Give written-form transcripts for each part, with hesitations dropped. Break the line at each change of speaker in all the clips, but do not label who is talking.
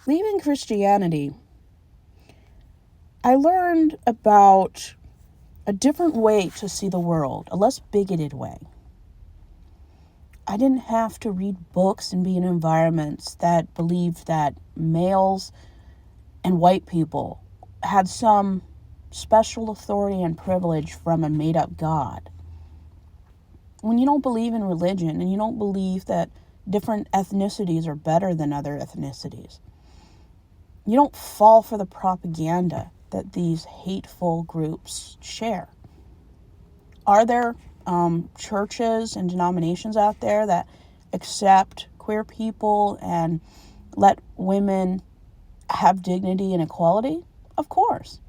Leaving Christianity, I learned about a different way to see the world, a less bigoted way. I didn't have to read books and be in environments that believed that males and white people had some special authority and privilege from a made-up God. When you don't believe in religion and you don't believe that different ethnicities are better than other ethnicities, you don't fall for the propaganda that these hateful groups share. Are there churches and denominations out there that accept queer people and let women have dignity and equality? Of course.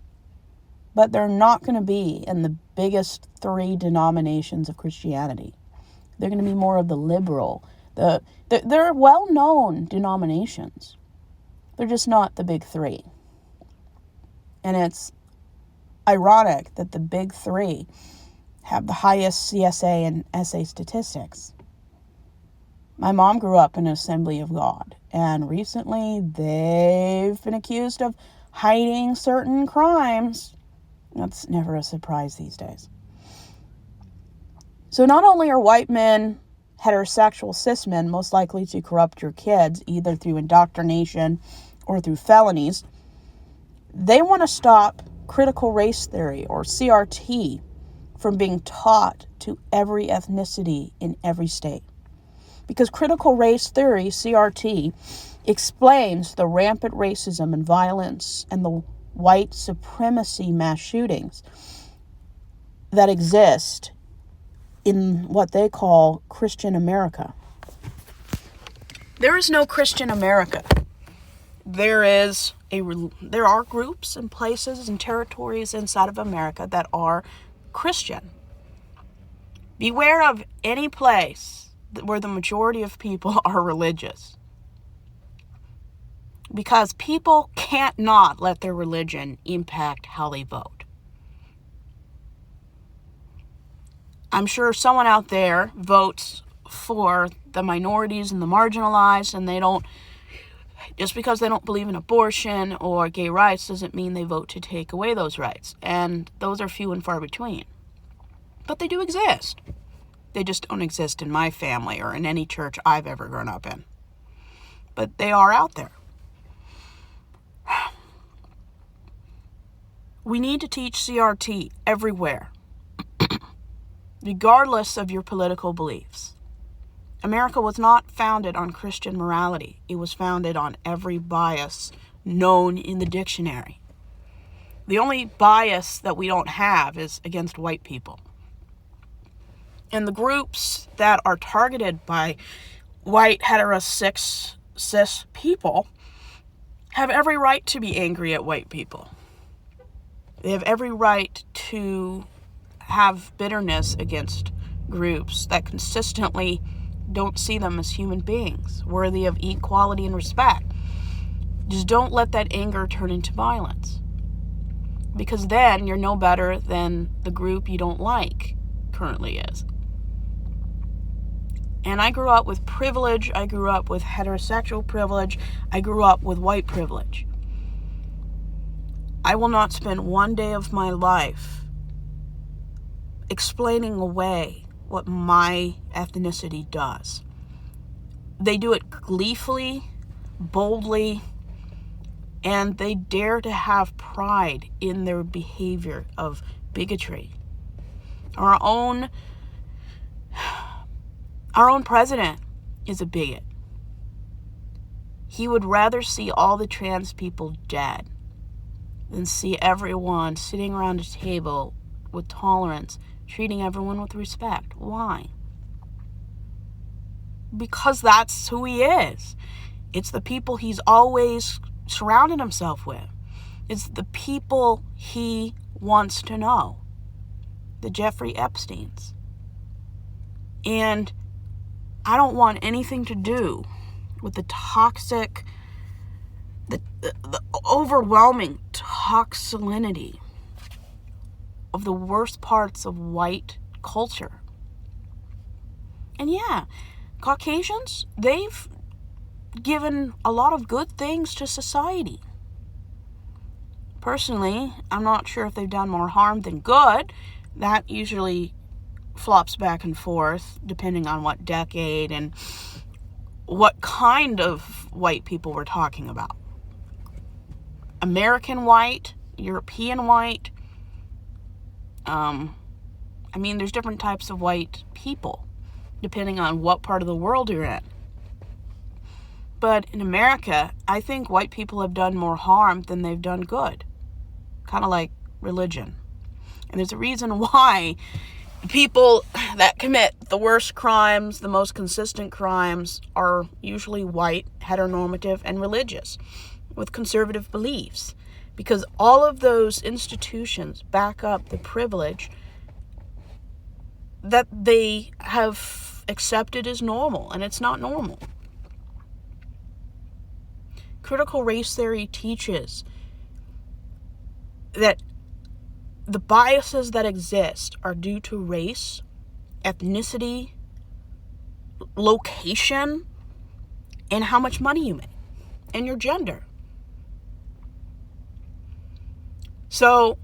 But they're not going to be in the biggest three denominations of Christianity. They're going to be more of the liberal. They're well-known denominations. They're just not the big three. And it's ironic that the big three have the highest CSA and SA statistics. My mom grew up in an Assembly of God, and recently they've been accused of hiding certain crimes. That's never a surprise these days. So not only are white men, heterosexual cis men, most likely to corrupt your kids, either through indoctrination or through felonies, they want to stop critical race theory, or CRT, from being taught to every ethnicity in every state. Because critical race theory, CRT, explains the rampant racism and violence and the white supremacy mass shootings that exist in what they call Christian America. There is no Christian America. There are groups and places and territories inside of America that are Christian. Beware of any place where the majority of people are religious. Because people can't not let their religion impact how they vote. I'm sure someone out there votes for the minorities and the marginalized, and just because they don't believe in abortion or gay rights doesn't mean they vote to take away those rights. And those are few and far between. But they do exist. They just don't exist in my family or in any church I've ever grown up in. But they are out there. We need to teach CRT everywhere, regardless of your political beliefs. America was not founded on Christian morality. It was founded on every bias known in the dictionary. The only bias that we don't have is against white people. And the groups that are targeted by white heterosexual cis people have every right to be angry at white people. They have every right to have bitterness against groups that consistently don't see them as human beings, worthy of equality and respect. Just don't let that anger turn into violence. Because then you're no better than the group you don't like currently is. And I grew up with privilege. I grew up with heterosexual privilege. I grew up with white privilege. I will not spend one day of my life explaining away what my ethnicity does. They do it gleefully, boldly, and they dare to have pride in their behavior of bigotry. Our own president is a bigot. He would rather see all the trans people dead than see everyone sitting around a table with tolerance, treating everyone with respect. Why? Because that's who he is. It's the people he's always surrounded himself with. It's the people he wants to know. The Jeffrey Epsteins. And I don't want anything to do with the toxic, the overwhelming toxicity of the worst parts of white culture. And yeah, Caucasians, they've given a lot of good things to society. Personally, I'm not sure if they've done more harm than good. That usually flops back and forth depending on what decade and what kind of white people we're talking about. American white, European white. There's different types of white people depending on what part of the world you're in. But in America, I think white people have done more harm than they've done good. Kind of like religion. And there's a reason why people that commit the worst crimes, the most consistent crimes, are usually white, heteronormative, and religious, with conservative beliefs. Because all of those institutions back up the privilege that they have accepted as normal, and it's not normal. Critical race theory teaches that the biases that exist are due to race, ethnicity, location, and how much money you make, and your gender. So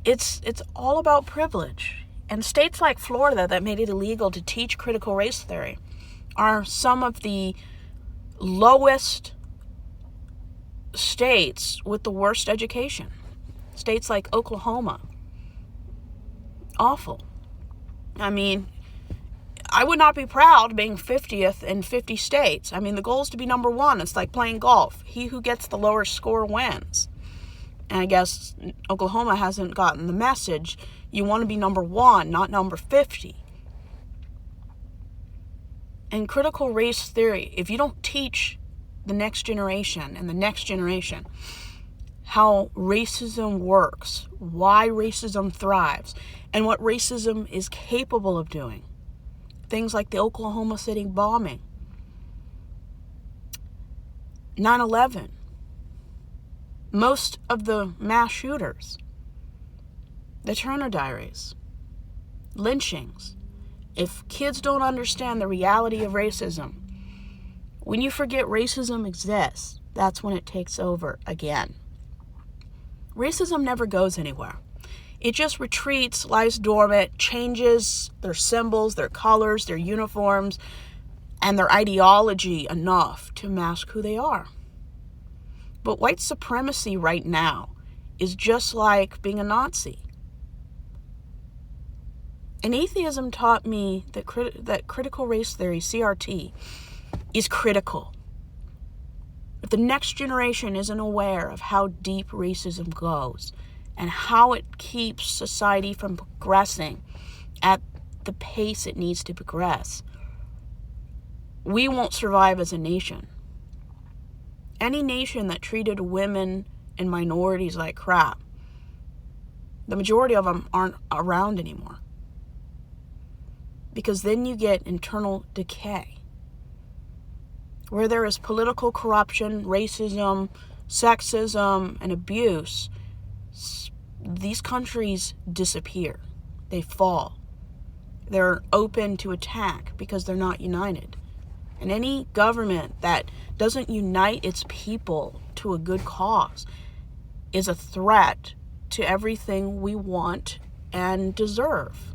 it's all about privilege. And states like Florida that made it illegal to teach critical race theory are some of the lowest states with the worst education. States like Oklahoma. Awful. I would not be proud being 50th in 50 states. The goal is to be number one. It's like playing golf. He who gets the lower score wins. And I guess Oklahoma hasn't gotten the message. You want to be number one, not number 50. In critical race theory, if you don't teach the next generation and the next generation how racism works, why racism thrives, and what racism is capable of doing, things like the Oklahoma City bombing, 9/11, most of the mass shooters, the Turner Diaries, lynchings. If kids don't understand the reality of racism, when you forget racism exists, that's when it takes over again. Racism never goes anywhere. It just retreats, lies dormant, changes their symbols, their colors, their uniforms, and their ideology enough to mask who they are. But white supremacy right now is just like being a Nazi. And atheism taught me that critical race theory, CRT, is critical. If the next generation isn't aware of how deep racism goes and how it keeps society from progressing at the pace it needs to progress, we won't survive as a nation. Any nation that treated women and minorities like crap, the majority of them aren't around anymore. Because then you get internal decay. Where there is political corruption, racism, sexism, and abuse, these countries disappear. They fall. They're open to attack because they're not united. And any government that doesn't unite its people to a good cause is a threat to everything we want and deserve.